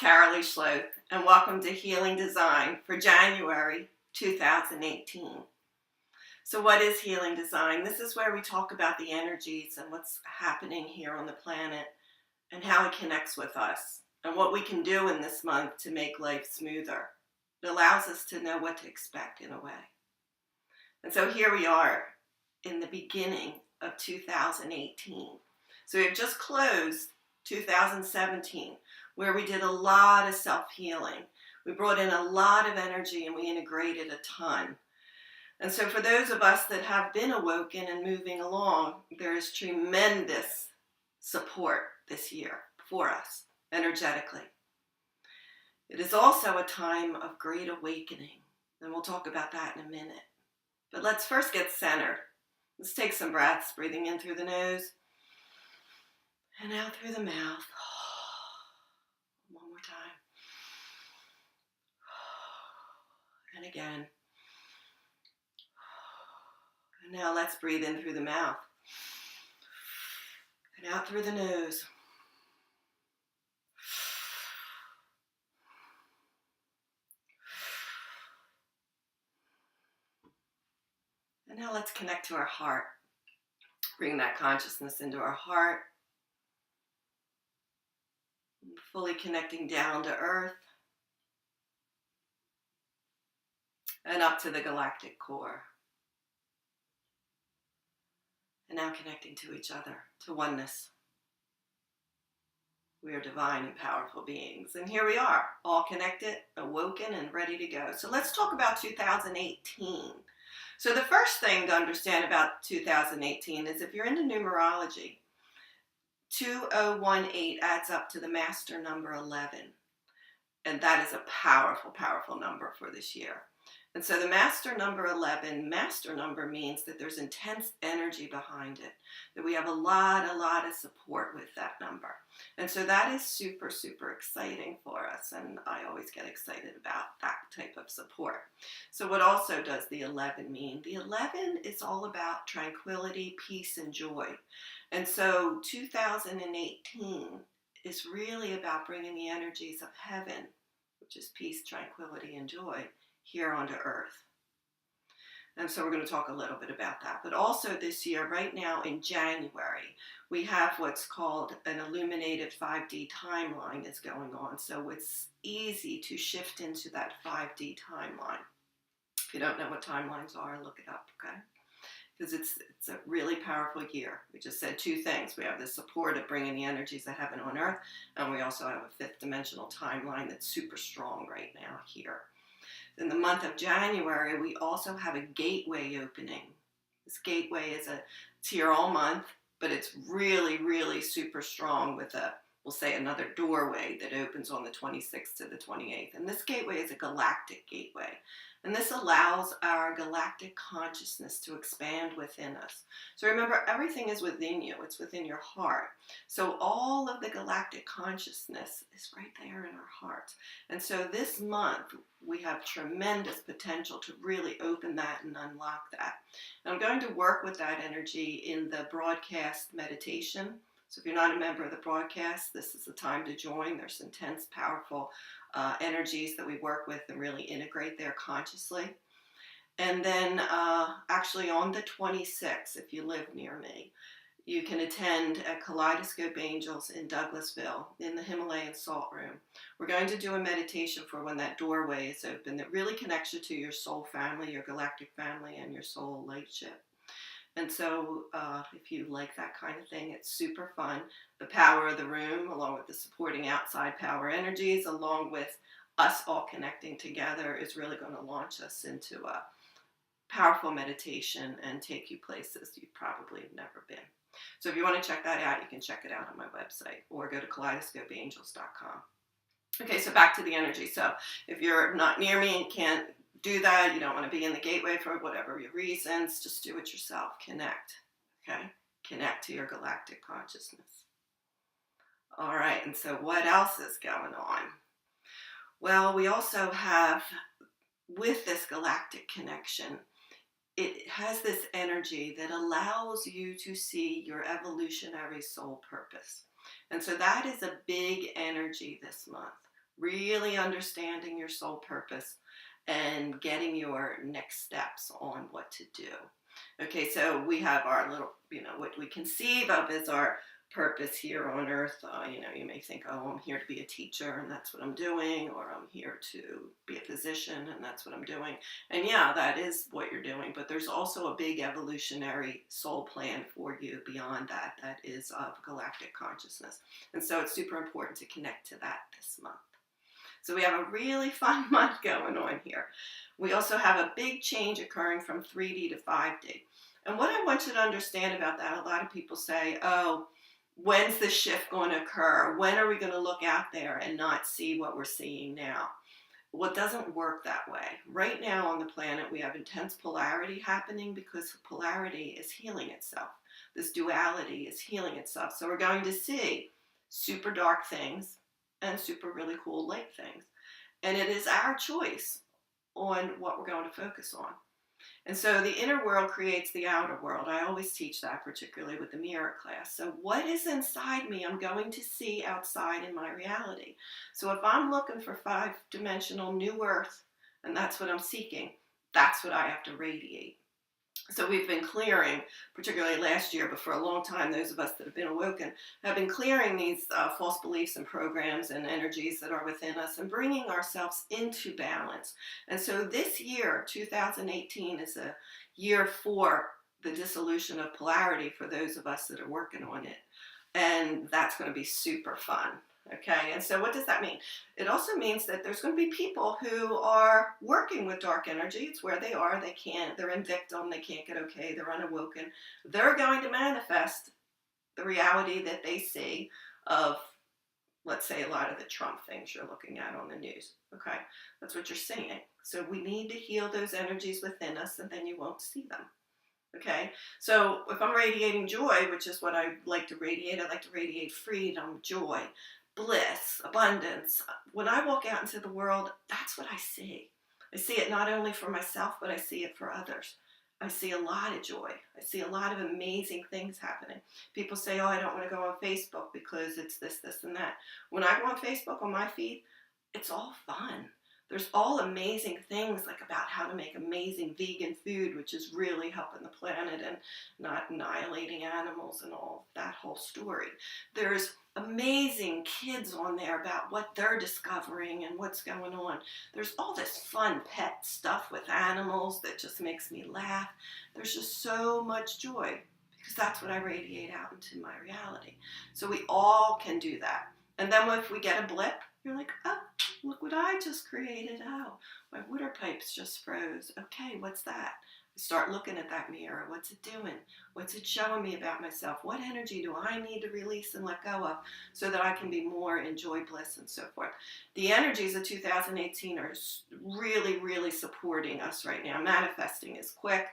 Tara-Leigh Schloth, and welcome to Healing Design for January 2018. So what is Healing Design? This is where we talk about the energies and what's happening here on the planet and how it connects with us and what we can do in this month to make life smoother. It allows us to know what to expect in a way. And so here we are in the beginning of 2018. So we've just closed 2017, where we did a lot of self-healing. We brought in a lot of energy and we integrated a ton. And so for those of us that have been awoken and moving along, there is tremendous support this year for us, energetically. It is also a time of great awakening, and we'll talk about that in a minute. But let's first get centered. Let's take some breaths, breathing in through the nose and out through the mouth. One more time. And again. And now let's breathe in through the mouth and out through the nose. And now let's connect to our heart. Bring that consciousness into our heart. Fully connecting down to earth and up to the galactic core. And now connecting to each other, to oneness. We are divine and powerful beings. And here we are, all connected, awoken, and ready to go. So let's talk about 2018. So the first thing to understand about 2018 is if you're into numerology, 2018 adds up to the master number 11. And that is a powerful, powerful number for this year. And so the master number 11, master number means that there's intense energy behind it, that we have a lot of support with that number. And so that is super, super exciting for us. And I always get excited about that type of support. So what also does the 11 mean? The 11 is all about tranquility, peace, and joy. And so 2018 is really about bringing the energies of heaven, which is peace, tranquility, and joy, here onto earth. And so we're going to talk a little bit about that. But also this year, right now in January, we have what's called an illuminated 5D timeline is going on. So it's easy to shift into that 5D timeline. If you don't know what timelines are, look it up, okay? Because it's a really powerful year. We just said two things. We have the support of bringing the energies of heaven on earth, and we also have a fifth dimensional timeline that's super strong right now here. In the month of January, we also have a gateway opening. This gateway it's here all month, but it's really, really super strong with we'll say another doorway that opens on the 26th to the 28th. And this gateway is a galactic gateway. And this allows our galactic consciousness to expand within us. So remember, everything is within you. It's within your heart. So all of the galactic consciousness is right there in our hearts. And so this month, we have tremendous potential to really open that and unlock that. And I'm going to work with that energy in the broadcast meditation. So if you're not a member of the broadcast, this is the time to join. There's intense, powerful energies that we work with and really integrate there consciously. And then actually on the 26th, if you live near me, you can attend at Kaleidoscope Angels in Douglasville in the Himalayan Salt Room. We're going to do a meditation for when that doorway is open that really connects you to your soul family, your galactic family, and your soul lightship. And so if you like that kind of thing, it's super fun. The power of the room, along with the supporting outside power energies, along with us all connecting together, is really going to launch us into a powerful meditation and take you places you've probably never been. So if you want to check that out, you can check it out on my website or go to kaleidoscopeangels.com. Okay, so back to the energy. So if you're not near me and can't do that, you don't want to be in the gateway for whatever your reasons, just do it yourself. Connect, okay? Connect to your galactic consciousness. All right, and so what else is going on? Well, we also have, with this galactic connection, it has this energy that allows you to see your evolutionary soul purpose. And so that is a big energy this month. really understanding your soul purpose and getting your next steps on what to do. Okay, so we have our little, what we conceive of as our purpose here on earth. You may think, oh, I'm here to be a teacher and that's what I'm doing, or I'm here to be a physician and that's what I'm doing. And yeah, that is what you're doing, but there's also a big evolutionary soul plan for you beyond that, that is of galactic consciousness. And so it's super important to connect to that this month. So we have a really fun month going on here. We also have a big change occurring from 3D to 5D. And what I want you to understand about that, a lot of people say, oh, when's the shift going to occur? When are we going to look out there and not see what we're seeing now? Well, it doesn't work that way. Right now on the planet, we have intense polarity happening because polarity is healing itself. This duality is healing itself. So we're going to see super dark things and super really cool light things. And it is our choice on what we're going to focus on. And so the inner world creates the outer world. I always teach that, particularly with the mirror class. So what is inside me, I'm going to see outside in my reality. So if I'm looking for 5-dimensional new earth, and that's what I'm seeking, that's what I have to radiate. So we've been clearing, particularly last year, but for a long time, those of us that have been awoken have been clearing these false beliefs and programs and energies that are within us and bringing ourselves into balance. And so this year, 2018, is a year for the dissolution of polarity for those of us that are working on it. And that's going to be super fun. Okay, and so what does that mean? It also means that there's going to be people who are working with dark energy. It's where they are. They're in victim. They can't get okay. They're unawoken. They're going to manifest the reality that they see of, let's say, a lot of the Trump things you're looking at on the news. Okay, that's what you're seeing. So we need to heal those energies within us, and then you won't see them. Okay, so if I'm radiating joy, which is what I like to radiate freedom, joy, bliss, abundance. When I walk out into the world, that's what I see. I see it not only for myself, but I see it for others. I see a lot of joy. I see a lot of amazing things happening. People say, oh, I don't want to go on Facebook because it's this, this, and that. When I go on Facebook, on my feed, it's all fun. There's all amazing things like about how to make amazing vegan food, which is really helping the planet and not annihilating animals and all that whole story. There's amazing kids on there about what they're discovering and what's going on. There's all this fun pet stuff with animals that just makes me laugh. There's just so much joy because that's what I radiate out into my reality. So we all can do that. And then if we get a blip, you're like, oh, look what I just created. Oh, my water pipes just froze. Okay, what's that? I start looking at that mirror. What's it doing? What's it showing me about myself? What energy do I need to release and let go of so that I can be more in joy, bliss, and so forth? The energies of 2018 are really, really supporting us right now. Manifesting is quick,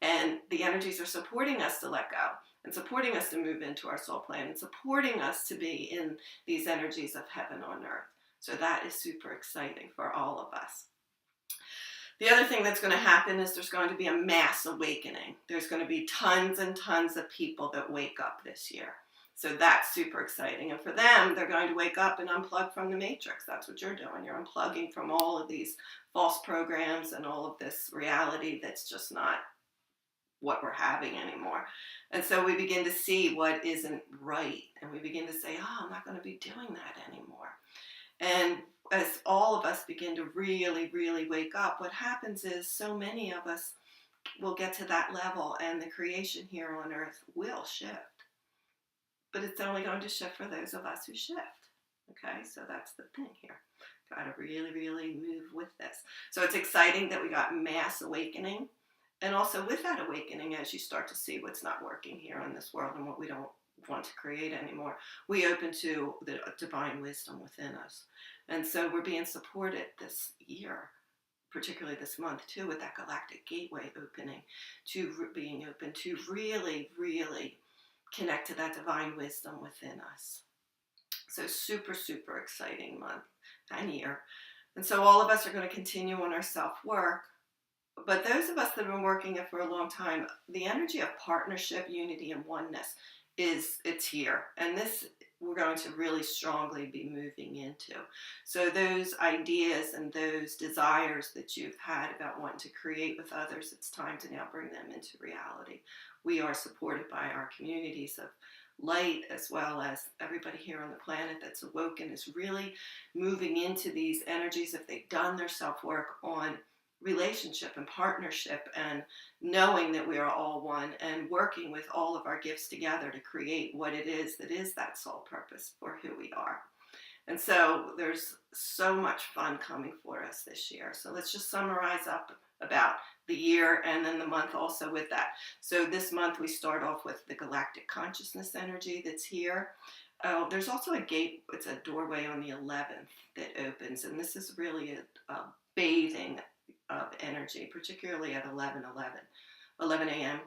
and the energies are supporting us to let go and supporting us to move into our soul plan and supporting us to be in these energies of heaven on earth. So that is super exciting for all of us. The other thing that's going to happen is there's going to be a mass awakening. There's going to be tons and tons of people that wake up this year. So that's super exciting. And for them, they're going to wake up and unplug from the matrix. That's what you're doing. You're unplugging from all of these false programs and all of this reality that's just not what we're having anymore. And so we begin to see what isn't right. And we begin to say, oh, I'm not going to be doing that anymore. And as all of us begin to really, really wake up, what happens is so many of us will get to that level and the creation here on earth will shift. But it's only going to shift for those of us who shift. Okay, so that's the thing here. Got to really, really move with this. So it's exciting that we got mass awakening. And also with that awakening, as you start to see what's not working here in this world and what we don't want to create anymore, we open to the divine wisdom within us. And so we're being supported this year, particularly this month too, with that galactic gateway opening, to being open to really, really connect to that divine wisdom within us. So super, super exciting month and year. And so all of us are going to continue on our self-work. But those of us that have been working it for a long time, the energy of partnership, unity, and oneness it's here. And this we're going to really strongly be moving into. So those ideas and those desires that you've had about wanting to create with others, it's time to now bring them into reality. We are supported by our communities of light, as well as everybody here on the planet that's awoken is really moving into these energies. If they've done their self-work on relationship and partnership and knowing that we are all one and working with all of our gifts together to create what it is that is that soul purpose for who we are. And so there's so much fun coming for us this year. So let's just summarize up about the year and then the month also with that. So this month we start off with the galactic consciousness energy that's here. There's also a gate, it's a doorway on the 11th that opens, and this is really a bathing of energy, particularly at 11 a.m.,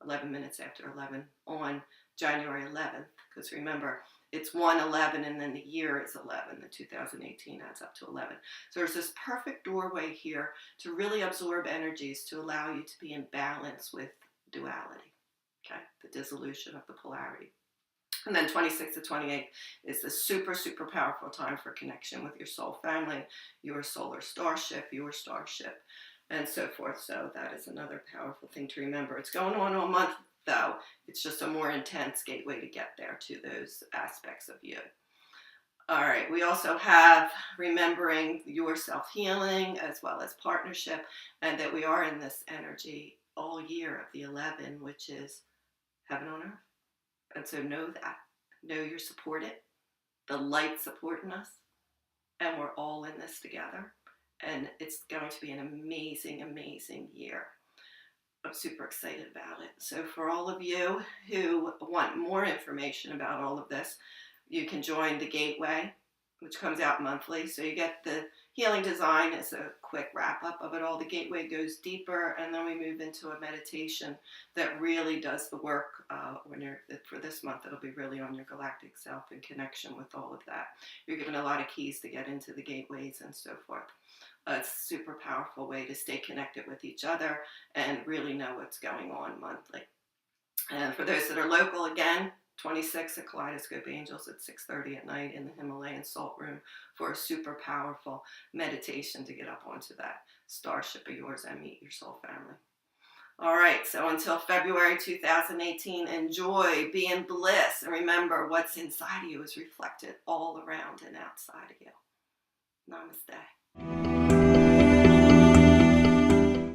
11 minutes after 11 on January 11th, because remember, it's 1/11 and then the year is 11. The 2018 adds up to 11. So there's this perfect doorway here to really absorb energies to allow you to be in balance with duality, okay, the dissolution of the polarity. And then 26 to 28 is the super, super powerful time for connection with your soul family, your solar starship, and so forth. So that is another powerful thing to remember. It's going on all month, though. It's just a more intense gateway to get there to those aspects of you. All right, we also have remembering your self-healing as well as partnership, and that we are in this energy all year of the 11, which is heaven on earth. And so know that. Know you're supported. The light's supporting us. And we're all in this together. And it's going to be an amazing, amazing year. I'm super excited about it. So for all of you who want more information about all of this, you can join the Gateway, which comes out monthly. So you get the healing design as a quick wrap up of it all. The Gateway goes deeper, and then we move into a meditation that really does the work. For this month, it'll be really on your galactic self and connection with all of that. You're given a lot of keys to get into the gateways and so forth. It's a super powerful way to stay connected with each other and really know what's going on monthly. And for those that are local, again, 26 at Kaleidoscope Angels at 6:30 at night in the Himalayan Salt Room for a super powerful meditation to get up onto that starship of yours and meet your soul family. All right, so until February 2018, enjoy, be in bliss, and remember what's inside of you is reflected all around and outside of you. Namaste.